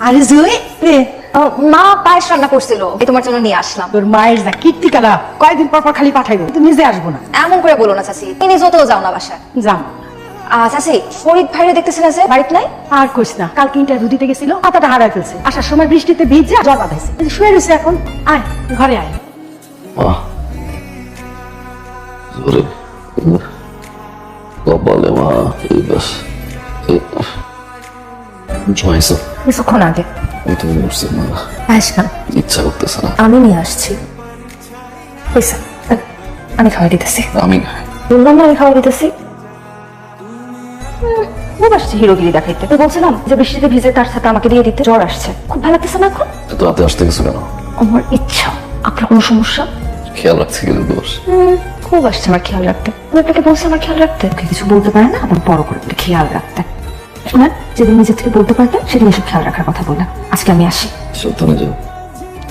আরে জুই রে, মা পায়েস রান্না করছিল, এই তোমার জন্য নিয়ে আসলাম। তোর মায়ের যা কীর্তিকালা, কয়দিন পর পর খালি পাঠাইবো, তুমি নিজে আসবো না। এমন করে বলো না চাচি, তুমি নিজেও যাও না বাসায়। যাও। চাচি, ফরিদ ভাইরে দেখতেছি না যে, বাড়িতে নাই? আর কইস না, কালকে ইন্টারভিউ দিতে গেছিল, পাতাটা হারাই ফেলছে। আসার সময় বৃষ্টিতে ভিজে জ্বর বাঁধাইছে, শুয়ে রয়েছে এখন। আয় ঘরে আয়। কপালে মা এই বাস জমাইছো কিছুক্ষণ আগে। আমি তো বলছি না, আসলাম, ইচ্ছা করতেছে না। আমি নিয়ে আসছি। হয়েছে, আমি খাওয়াই দিতেছি। আমি বললাম না আমি খাওয়াই দিতেছি। খুব আসছে হিরোগিরি দেখাইতে। তো বলছিলাম যে বৃষ্টিতে ভিজে তার সাথে আমাকে দিয়ে দিতে, জ্বর আসছে, খুব ভালো লাগতেছে না এখন। এত রাতে আসতে গেছো কেন? আমার ইচ্ছা। আপনার কোনো সমস্যা? খেয়াল রাখতে গেলে দোষ। খুব আসছে আমার খেয়াল রাখতে। আমি আপনাকে বলছি আমার খেয়াল রাখতে। ওকে কিছু বলতে পারে না, আবার বড় করে বলে খেয়াল রাখতে। শোনেন, যেদিন নিজের থেকে বলতে পারতেন সেদিন এসব খেয়াল রাখার কথা বললাম। আজকে আমি আসি। সাবধানে যাও।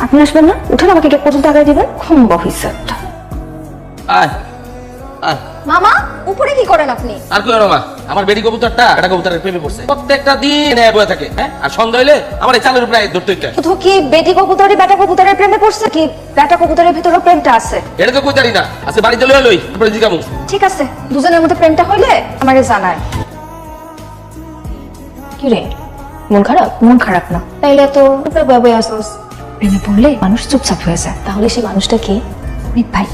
আপনি আসবেন না? উঠেন, আমাকে গেট পর্যন্ত আগায় দিবেন। খুব অফিসার একটা। আয় আয়। মামা, উপরে কি করেন আপনি? আর কই না মা, আমার বেডি কবুতরটা একটা কবুতরের প্রেমে পড়ছে। প্রত্যেকটা দিন বয়ে থাকে, হ্যাঁ? আর সন্ধ্যা হইলে আমার এই চালের উপরে ধরতে হইতে হয়। শুধু কি বেটি কবুতরি বেটা কবুতরের প্রেমে পড়ছে, কি বেটা কবুতরের ভিতরে প্রেমটা আছে? এটা তো কই জানি না। আজকে বাড়িতে লই লই, তারপরে জিগামু। ঠিক আছে, দুজনের মধ্যে প্রেমটা হইলে আমারে জানায়। কি রে, মন খারাপ? মন খারাপ না, তাইলে তো বাবা আসোস। প্রেমে পড়লে মানুষ চুপচাপ হয়ে যায়। তাহলে সেই মানুষটা কি? অমিত ভাই।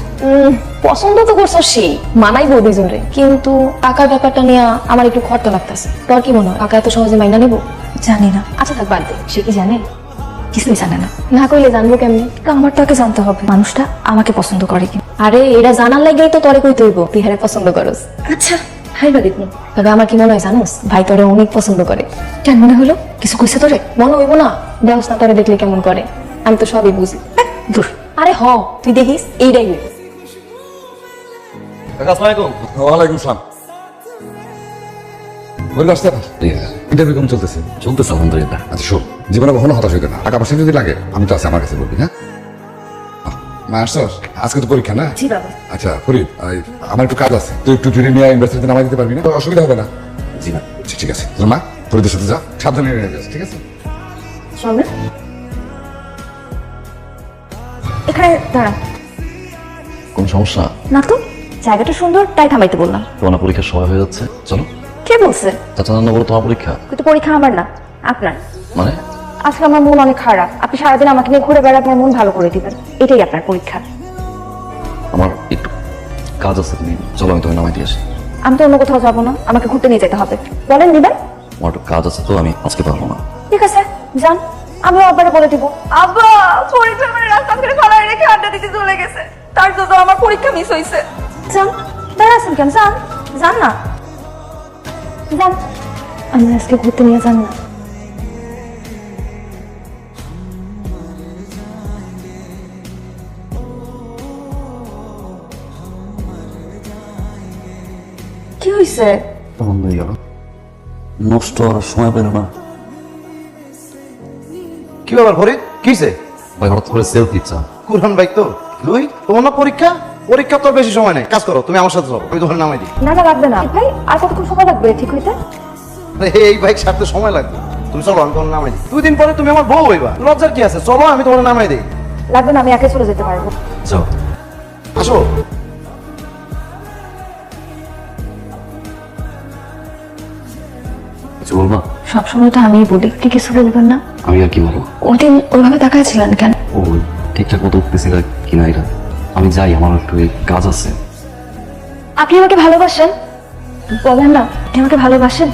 পছন্দ তো করছো, সেই মানাইবো দুজনে, কিন্তু টাকার ব্যাপারটা নিয়ে আমার একটু খরচ লাগতেছে। তোর কি মনে হয় টাকা এত সহজে মাইনা নেবো? জানি না। আচ্ছা থাক, বাদ দে। সে কি জানে? কিছুই জানে না। না কইলে জানবো কেমনি? আমার তাকে জানতে হবে মানুষটা আমাকে পছন্দ করে কি। আরে এটা জানার লাগেই তো তোরে কইতে হইব তুই হারে পছন্দ করস। আচ্ছা হাই বাদিত না, তবে আমার কি মনে হয় জানোস, ভাই তোরে অনেক পছন্দ করে। কেন মনে হলো? কিছু কইছে তোরে? মনে হইব না? দেওস না তোরে দেখলে কেমন করে। আমি তো সবই বুঝি। দূর। আরে হ, তুই দেখিস এইটাই হইব। আসসালামু আলাইকুম। ওয়ালাইকুম আসসালাম। বলে আসতে ইন্টারভিউ কেমন চলতেছে? চলতেছে আলহামদুলিল্লাহ। আচ্ছা শোন, জীবনে কখনো হতাশ হইতে না। টাকা পয়সা যদি লাগে আমি তো আছি, আমার কাছে বলবি। হ্যাঁ মা আসছস? আজকে তো পরীক্ষা না? জি বাবা। আচ্ছা ফরিদ, আমার একটু কাজ আছে, তুই একটু জুড়ে নিয়ে ইউনিভার্সিটিতে নামাই দিতে পারবি না? তো অসুবিধা হবে না? জি না। আচ্ছা, ঠিক আছে। তোর মা ফরিদের সাথে যা, সাবধানে নিয়ে যাস, ঠিক আছে? শোনো, এখানে দাঁড়া। কোন সমস্যা? না তো, জায়গাটা সুন্দর তাই থামাইতে বললাম। তোমার পরীক্ষার সময় হয়ে যাচ্ছে, চলো। কে বলছে? চাচা নান্না বলো তোমার পরীক্ষা। কিন্তু পরীক্ষা আমার না, আপনার। মানে? আজকে আমার মন অনেক খারাপ। আপনি সারাদিন আমাকে নিয়ে ঘুরে বেড়াবেন, আমার মন ভালো করে দিবেন, এটাই আপনার পরীক্ষা। আমার একটু কাজ আছে, তুমি চলো আমি তোমাকে নামাই দিয়ে আসি। আমি তো অন্য কোথাও যাবো না, আমাকে ঘুরতে নিয়ে যেতে হবে। বলেন দিবেন? আমার একটু কাজ আছে তো আমি আজকে পারবো না। ঠিক আছে, যান। আমিও আব্বারে বলে দিব। আব্বা পরীক্ষা মানে রাস্তা করে ফালাই রেখে আড্ডা দিতে চলে গেছে, তার জন্য আমার পরীক্ষা মিস হয়েছে। যান, দাঁড়াচ্ছেন কেন? যান, যান না, যান। আমি আজকে ঘুরতে নিয়ে যান না। কি হয়েছে? বন্ধ হয়ে গেল, নষ্ট হওয়ার সময় পেল না। কি ব্যাপার ফরিদ, কিসে? ভাই হঠাৎ করে সেলফি ইচ্ছা। কুরআন ভাই তো লুই, তোমার না পরীক্ষা? পরীক্ষা তো বেশি সময় নেই, কাজ করো, তুমি আমার সাথে চলো, আমি তোমার নামাই দিই। না না, লাগবে না ভাই। আর কতক্ষণ সময় লাগবে ঠিক হইতে? এই বাইক ছাড়তে সময় লাগবে, তুমি চলো, আমি তোমার নামাই দিই। 2 দিন পরে তুমি আমার বউ হইবা, লজ্জার কি আছে? চলো, আমি তোমার নামাই দিই। লাগবে না, আমি একা চলে যেতে পারবো। যাও। আসো। কিছু বলবা? সবসময় তো আমিই বলি, কি কিছু বলবেন না? আমি আর কি বলবো? ওদিন ওইভাবে তাকাইছিলেন কেন? ও ঠিকঠাক মতো উঠতেছি কিনা এটা, আমি যাই, আমার একটু এই কাজ আছে। আপনি আমাকে ভালোবাসেন? বলেন না, আপনি আমাকে ভালোবাসেন?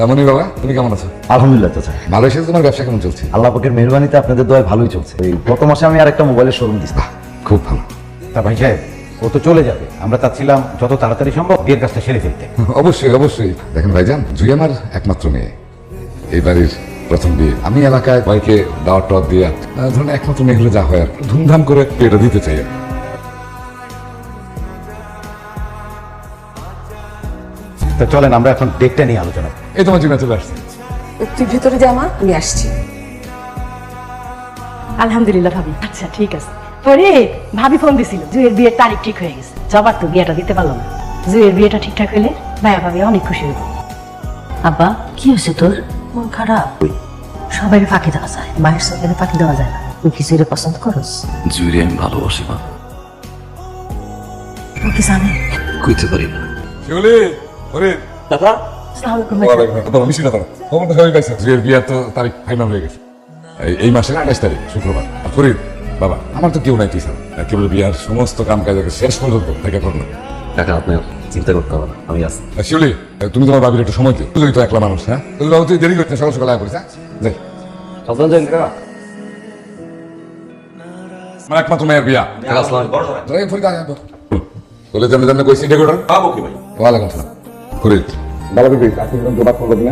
এমনই বাবা, তুমি কেমন আছো? আলহামদুলিল্লাহ চাচা, মালয়েশিয়াতে তোমার ব্যবসা কেমন চলছে? আল্লাহ পাকের মেহরবানিতে আপনাদের দোয়ায় ভালোই চলছে। এই গত মাসে আমি আরেকটা মোবাইলের শোরুম দিচ্ছি। খুব ভালো। তা ভাই সাহেব, ও তো চলে যাবে, আমরা চাচ্ছিলাম যত তাড়াতাড়ি সম্ভব বিয়ের কাজটা সেরে ফেলতে। অবশ্যই অবশ্যই। দেখেন ভাইজান, জুই আমার একমাত্র মেয়ে, এই বাড়ির প্রথম বিয়ে। আমি এলাকায় ভাইকে দাওয়াত টাওয়াত দিয়ে ধরুন একমাত্র মেয়ে হলে যা হয় আর ধুমধাম করে বিয়েটা দিতে চাই। তো চলেন আমরা এখন ডেটটা নিয়ে আলোচনা করি। এই তোমার জীবনে চলে আসছে। তুই ভিতরে যা মা, আমি আসছি। আলহামদুলিল্লাহ ভাবি। আচ্ছা ঠিক আছে। পরে ভাবি ফোন দিছিল, জুয়ের বিয়ের তারিখ ঠিক হয়ে গেছে। জবার তো বিয়েটা দিতে পারলাম না। জুয়ের বিয়েটা ঠিকঠাক হলে ভাইয়া ভাবি অনেক খুশি হইব। আব্বা কি হয়েছে তোর? মন খারাপ? সবাই ফাঁকি দেওয়া যায়, মায়ের সঙ্গে ফাঁকি দেওয়া যায় না। তুই কিছু পছন্দ করস? জুড়ে আমি ভালোবাসি মা, ও কি জানে? কইতে পারি না। শিউলি, ফরিদ, আসসালামু আলাইকুম ভাই। ওয়ালাইকুম আসসালাম। তোমার মিষ্টিটা দাও। খবর তো সবাই পাইছে। জুয়ের বিয়ার তো তারিখ ফাইনাল হয়ে গেছে। এই মাসের 28 তারিখ শুক্রবার। আর ফরিদ, বাবা আমার তো কেউ নাই তুই ছাড়া। কেবল বিয়ার সমস্ত কাম কাজ শেষ পর্যন্ত থেকে করলো। কাকা আপনার চিন্তা করতে হবে না, আমি আছি। শিউলি, তুমি তোমার বাবির একটু সময় দিও। তুই তো একলা মানুষ, হ্যাঁ? তুই বাবু তুই দেরি করতে সকাল সকাল আয় করিস, হ্যাঁ? যাই। সাবধান যান কাকা। আমার একমাত্র মেয়ের বিয়া। কাকা আসসালামু আলাইকুম। যাই, ফরিদ আয়, আয়, বল। বলে জানে জানে কইছি ডেকোরেটর। ওয়ালাইকুম আসসালাম। ফরিদ, বাবা বিবি, আপনি কোন জবাব করবেন না?